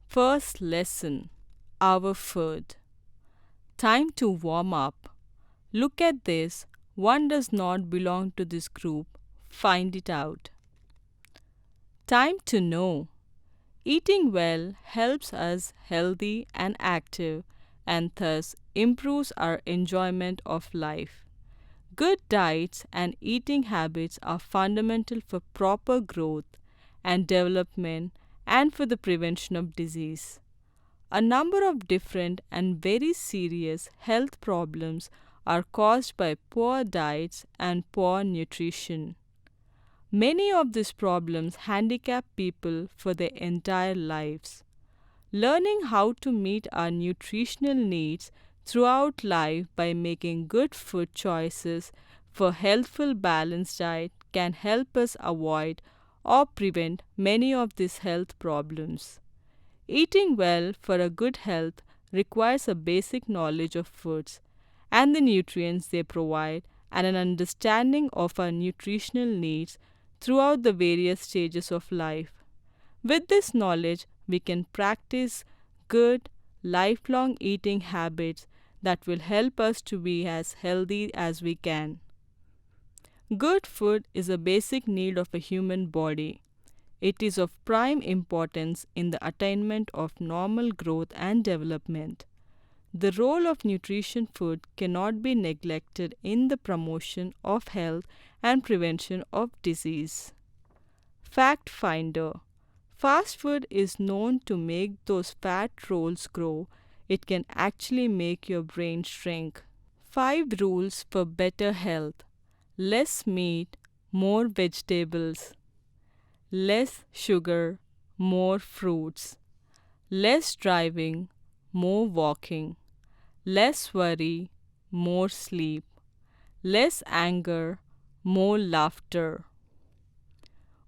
First lesson, our food. Time to warm up. Look at this. One does not belong to this group. Find it out. Time to know. Eating well helps us healthy and active and thus improves our enjoyment of life. Good diets and eating habits are fundamental for proper growth and development and for the prevention of disease. A number of different and very serious health problems are caused by poor diets and poor nutrition. Many of these problems handicap people for their entire lives. Learning how to meet our nutritional needs throughout life by making good food choices for healthful balanced diet can help us avoid or prevent many of these health problems. Eating well for a good health requires a basic knowledge of foods and the nutrients they provide and an understanding of our nutritional needs throughout the various stages of life. With this knowledge, we can practice good, lifelong eating habits that will help us to be as healthy as we can. Good food is a basic need of a human body. It is of prime importance in the attainment of normal growth and development. The role of nutrition food cannot be neglected in the promotion of health and prevention of disease. Fact Finder. Fast food is known to make those fat rolls grow. It can actually make your brain shrink. 5 rules for better health. Less meat, more vegetables. Less sugar, more fruits. Less driving, more walking. Less worry, more sleep. Less anger, more laughter.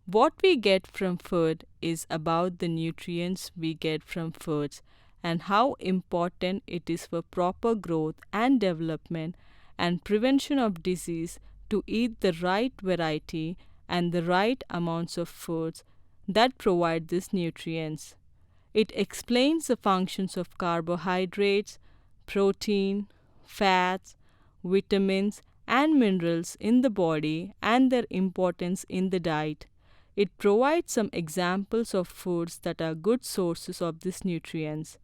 What we get from food is about the nutrients we get from foods and how important it is for proper growth and development and prevention of disease to eat the right variety and the right amounts of foods that provide these nutrients. It explains the functions of carbohydrates, protein, fats, vitamins, and minerals in the body and their importance in the diet. It provides some examples of foods that are good sources of these nutrients.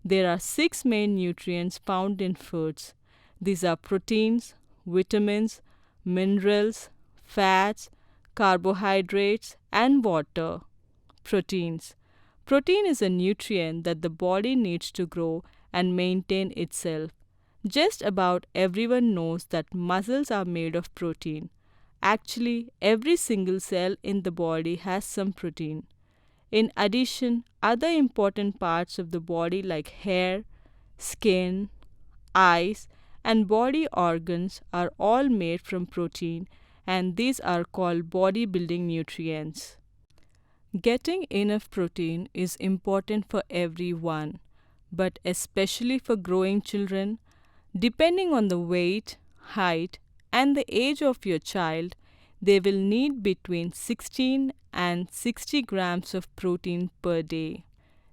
There are 6 main nutrients found in foods. These are proteins, vitamins, minerals, fats, carbohydrates, and water. Proteins. Protein is a nutrient that the body needs to grow and maintain itself. Just about everyone knows that muscles are made of protein. Actually, every single cell in the body has some protein. In addition, other important parts of the body like hair, skin, eyes, and body organs are all made from protein, and these are called bodybuilding nutrients. Getting enough protein is important for everyone, but especially for growing children. Depending on the weight, height, and the age of your child, they will need between 16 and 60 grams of protein per day.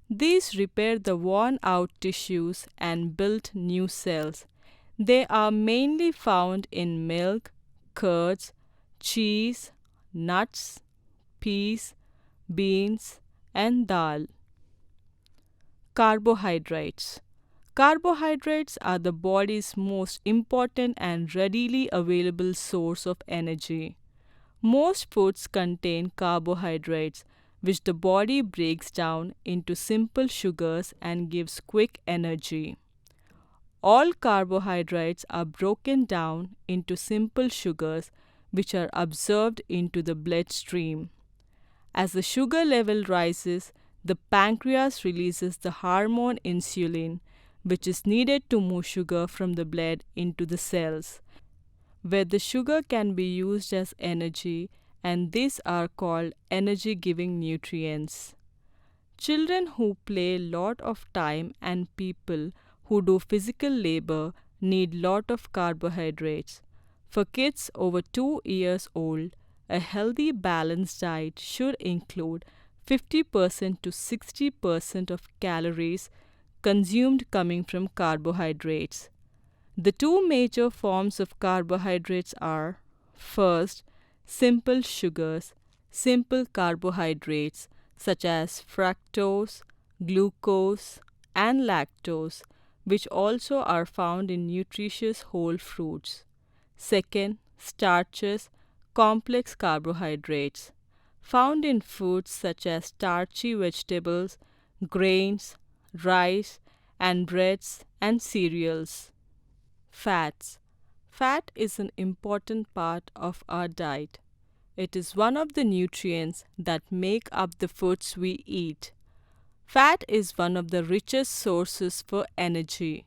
These repair the worn out tissues and build new cells. They are mainly found in milk, curds, cheese, nuts, peas, beans, and dal. Carbohydrates. Carbohydrates are the body's most important and readily available source of energy. Most foods contain carbohydrates, which the body breaks down into simple sugars and gives quick energy. All carbohydrates are broken down into simple sugars, which are absorbed into the bloodstream. As the sugar level rises, the pancreas releases the hormone insulin, which is needed to move sugar from the blood into the cells, where the sugar can be used as energy, and these are called energy giving nutrients. Children who play lot of time and people who do physical labor need lot of carbohydrates. For kids over 2 years old, a healthy balanced diet should include 50% to 60% of calories consumed coming from carbohydrates. The two major forms of carbohydrates are: first, simple sugars, simple carbohydrates such as fructose, glucose, and lactose, which also are found in nutritious whole fruits. Second, starches, complex carbohydrates, found in foods such as starchy vegetables, grains, rice, and breads and cereals. Fats. Fat is an important part of our diet. It is one of the nutrients that make up the foods we eat. Fat is one of the richest sources for energy.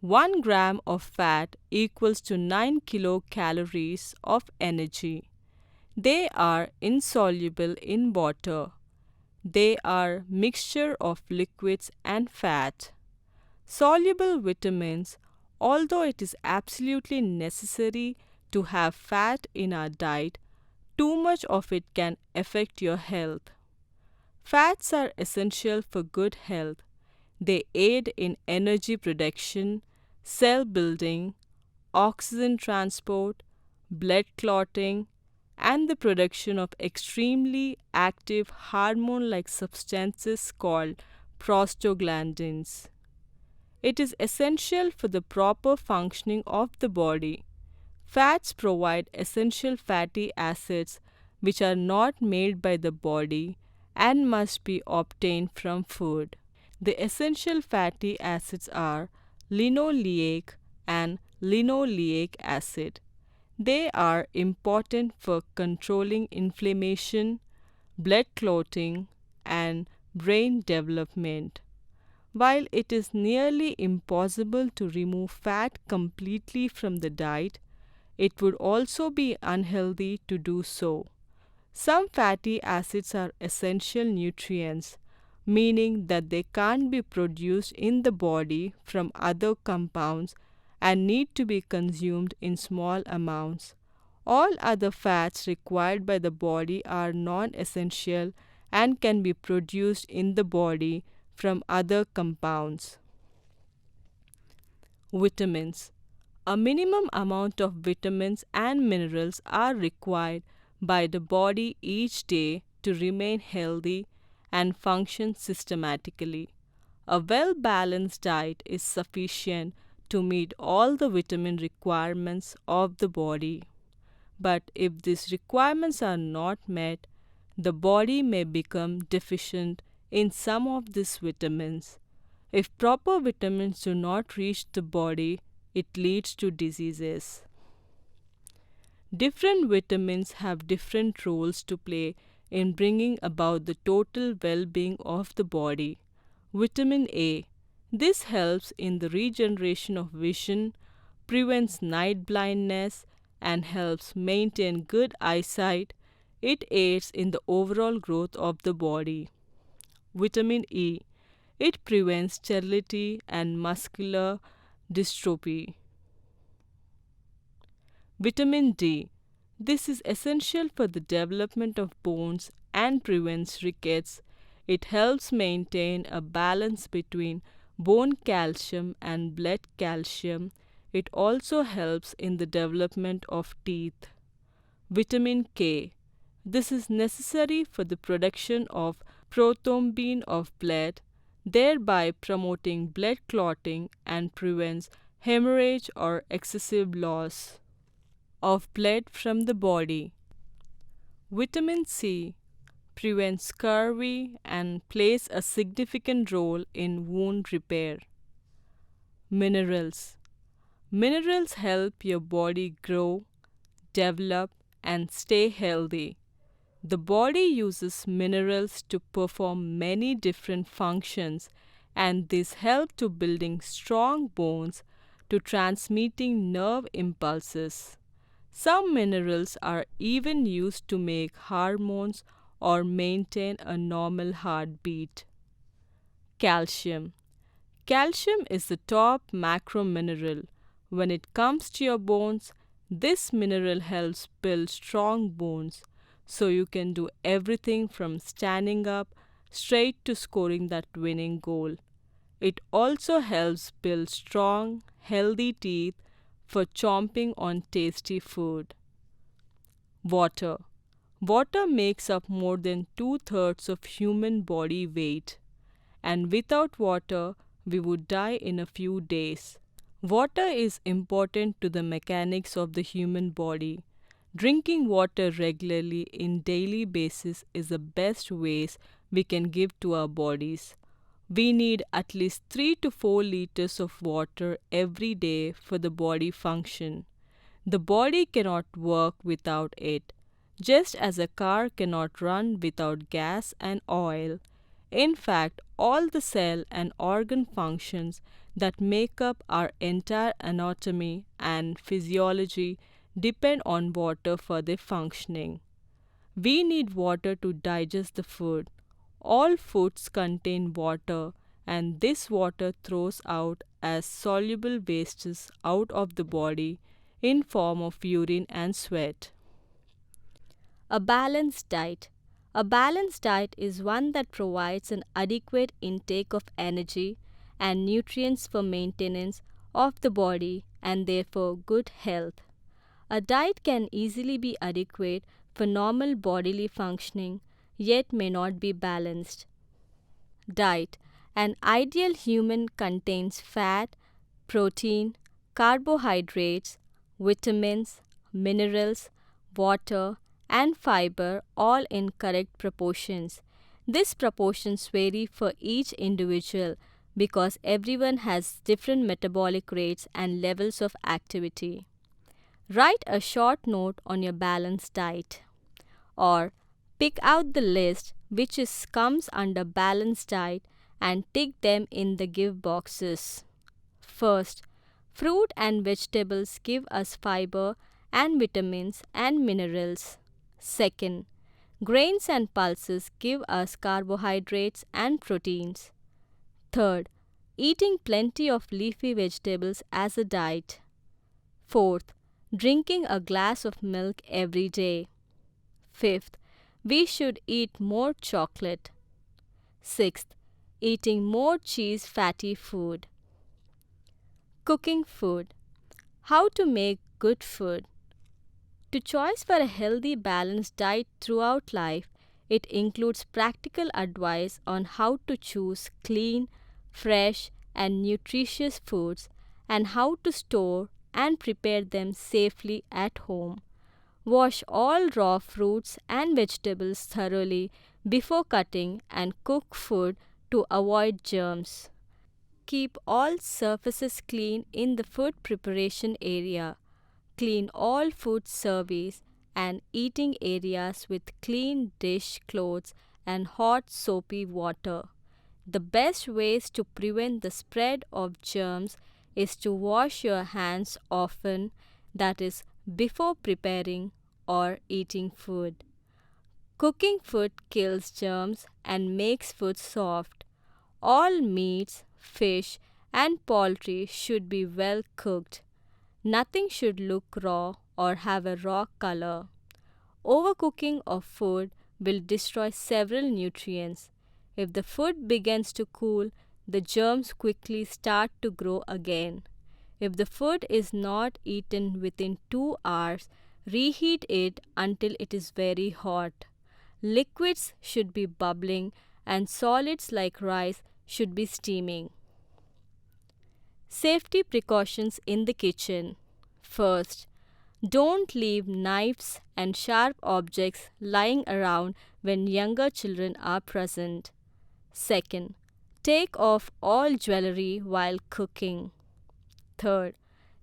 1 gram of fat equals to 9 kilocalories of energy. They are insoluble in water. They are mixture of liquids and fat. Soluble vitamins, although it is absolutely necessary to have fat in our diet, too much of it can affect your health. Fats are essential for good health. They aid in energy production, cell building, oxygen transport, blood clotting, and the production of extremely active hormone like substances called prostaglandins. It is essential for the proper functioning of the body. Fats provide essential fatty acids which are not made by the body and must be obtained from food. The essential fatty acids are linoleic and linoleic acid. They are important for controlling inflammation, blood clotting, and brain development. While it is nearly impossible to remove fat completely from the diet, it would also be unhealthy to do so. Some fatty acids are essential nutrients, meaning that they can't be produced in the body from other compounds and need to be consumed in small amounts. All other fats required by the body are non-essential and can be produced in the body from other compounds. Vitamins. A minimum amount of vitamins and minerals are required by the body each day to remain healthy and function systematically. A well balanced diet is sufficient to meet all the vitamin requirements of the body. But if these requirements are not met, the body may become deficient in some of these vitamins. If proper vitamins do not reach the body, it leads to diseases. Different vitamins have different roles to play in bringing about the total well-being of the body. Vitamin A. This helps in the regeneration of vision, prevents night blindness, and helps maintain good eyesight. It aids in the overall growth of the body. Vitamin E. It prevents sterility and muscular dystrophy. Vitamin D. This is essential for the development of bones and prevents rickets. It helps maintain a balance between bone calcium and blood calcium. It also helps in the development of teeth. Vitamin K. This is necessary for the production of prothrombin of blood, thereby promoting blood clotting and prevents hemorrhage or excessive loss of blood from the body. Vitamin C prevents scurvy and plays a significant role in wound repair. Minerals. Minerals help your body grow, develop, and stay healthy. The body uses minerals to perform many different functions, and these help to building strong bones, to transmitting nerve impulses. Some minerals are even used to make hormones or maintain a normal heartbeat. Calcium. Calcium is the top macro mineral. When it comes to your bones, this mineral helps build strong bones, so you can do everything from standing up straight to scoring that winning goal. It also helps build strong, healthy teeth for chomping on tasty food. Water. Water makes up more than two-thirds of human body weight, and without water, we would die in a few days. Water is important to the mechanics of the human body. Drinking water regularly in daily basis is the best ways we can give to our bodies. We need at least 3 to 4 liters of water every day for the body function. The body cannot work without it, just as a car cannot run without gas and oil. In fact, all the cell and organ functions that make up our entire anatomy and physiology depend on water for their functioning. We need water to digest the food. All foods contain water, and this water throws out as soluble wastes out of the body in form of urine and sweat. A balanced diet. A balanced diet is one that provides an adequate intake of energy and nutrients for maintenance of the body and therefore good health. A diet can easily be adequate for normal bodily functioning, yet may not be balanced. Diet. An ideal human contains fat, protein, carbohydrates, vitamins, minerals, water, and fiber all in correct proportions. These proportions vary for each individual because everyone has different metabolic rates and levels of activity. Write a short note on your balanced diet, or pick out the list which comes under balanced diet and tick them in the give boxes. First, fruit and vegetables give us fiber and vitamins and minerals. Second, grains and pulses give us carbohydrates and proteins. Third, eating plenty of leafy vegetables as a diet. Fourth, drinking a glass of milk every day. Fifth, we should eat more chocolate. Sixth, eating more cheese fatty food. Cooking food. How to make good food. To choice for a healthy balanced diet throughout life, it includes practical advice on how to choose clean, fresh, and nutritious foods and how to store and prepare them safely at home. Wash all raw fruits and vegetables thoroughly before cutting and cook food to avoid germs. Keep all surfaces clean in the food preparation area. Clean all food service and eating areas with clean dish cloths and hot soapy water. The best ways to prevent the spread of germs is to wash your hands often, that is, before preparing or eating food. Cooking food kills germs and makes food soft. All meats, fish, and poultry should be well cooked. Nothing should look raw or have a raw color. Overcooking of food will destroy several nutrients. If the food begins to cool, the germs quickly start to grow again. If the food is not eaten within 2 hours, reheat it until it is very hot. Liquids should be bubbling and solids like rice should be steaming. Safety precautions in the kitchen. First, don't leave knives and sharp objects lying around when younger children are present. Second, take off all jewelry while cooking. Third,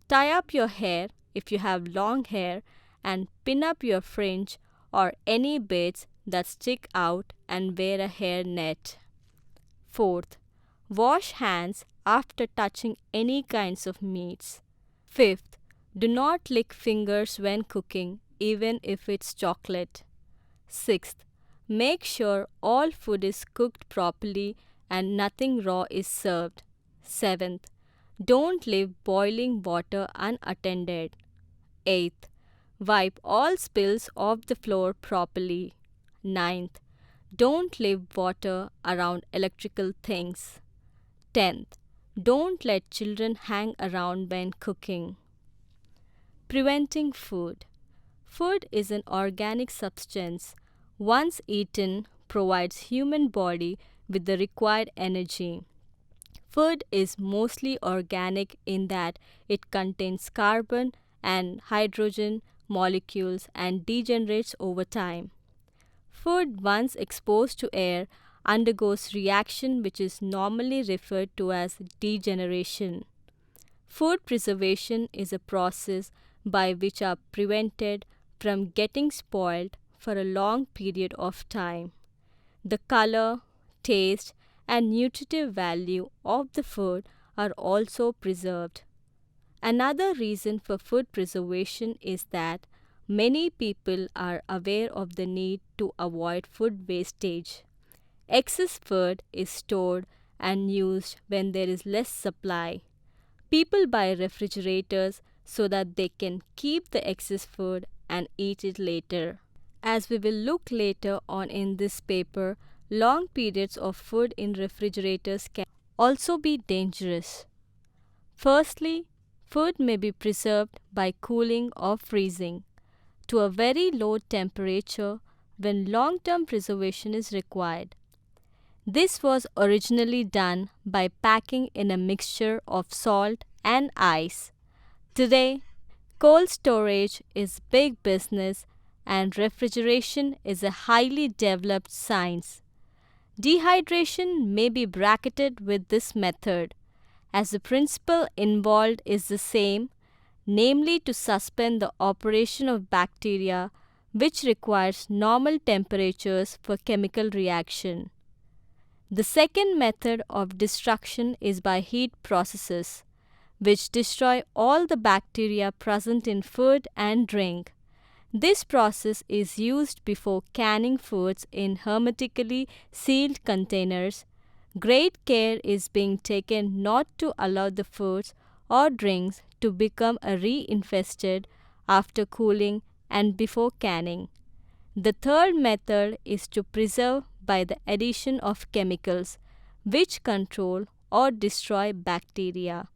tie up your hair if you have long hair and pin up your fringe or any bits that stick out and wear a hair net. Fourth, wash hands after touching any kinds of meats. Fifth, do not lick fingers when cooking, even if it's chocolate. Sixth, make sure all food is cooked properly and nothing raw is served. Seventh, don't leave boiling water unattended. Eighth, Wipe all spills off the floor properly. 9th. Don't leave water around electrical things. 10th. Don't let children hang around when cooking. Preventing food. Food is an organic substance. Once eaten, provides human body with the required energy. Food is mostly organic in that it contains carbon and hydrogen molecules and degenerates over time. Food once exposed to air undergoes reaction which is normally referred to as degeneration. Food preservation is a process by which are prevented from getting spoiled for a long period of time. The color, taste, and nutritive value of the food are also preserved. Another reason for food preservation is that many people are aware of the need to avoid food wastage. Excess food is stored and used when there is less supply. People buy refrigerators so that they can keep the excess food and eat it later. As we will look later on in this paper, long periods of food in refrigerators can also be dangerous. Firstly, food may be preserved by cooling or freezing to a very low temperature when long-term preservation is required. This was originally done by packing in a mixture of salt and ice. Today, cold storage is big business and refrigeration is a highly developed science. Dehydration may be bracketed with this method, as the principle involved is the same, namely to suspend the operation of bacteria, which requires normal temperatures for chemical reaction. The second method of destruction is by heat processes, which destroy all the bacteria present in food and drink. This process is used before canning foods in hermetically sealed containers. Great care is being taken not to allow the foods or drinks to become reinfested after cooling and before canning. The third method is to preserve by the addition of chemicals which control or destroy bacteria.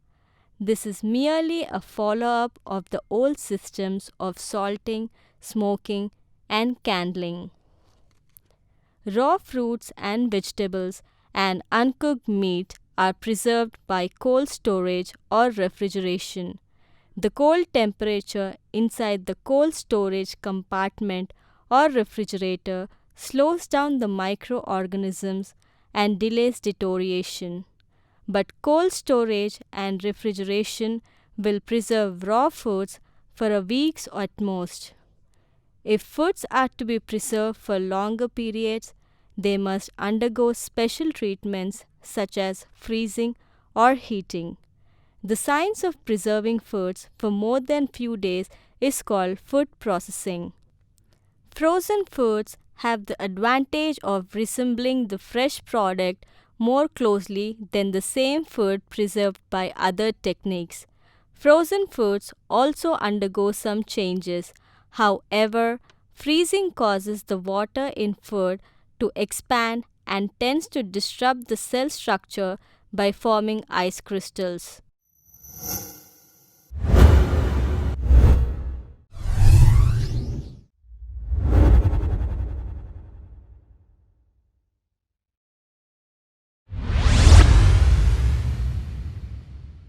This is merely a follow-up of the old systems of salting, smoking, and candling. Raw fruits and vegetables and uncooked meat are preserved by cold storage or refrigeration. The cold temperature inside the cold storage compartment or refrigerator slows down the microorganisms and delays deterioration. But cold storage and refrigeration will preserve raw foods for a week at most. If foods are to be preserved for longer periods, they must undergo special treatments such as freezing or heating. The science of preserving foods for more than few days is called food processing. Frozen foods have the advantage of resembling the fresh product more closely than the same food preserved by other techniques. Frozen foods also undergo some changes. However, freezing causes the water in food to expand and tends to disrupt the cell structure by forming ice crystals.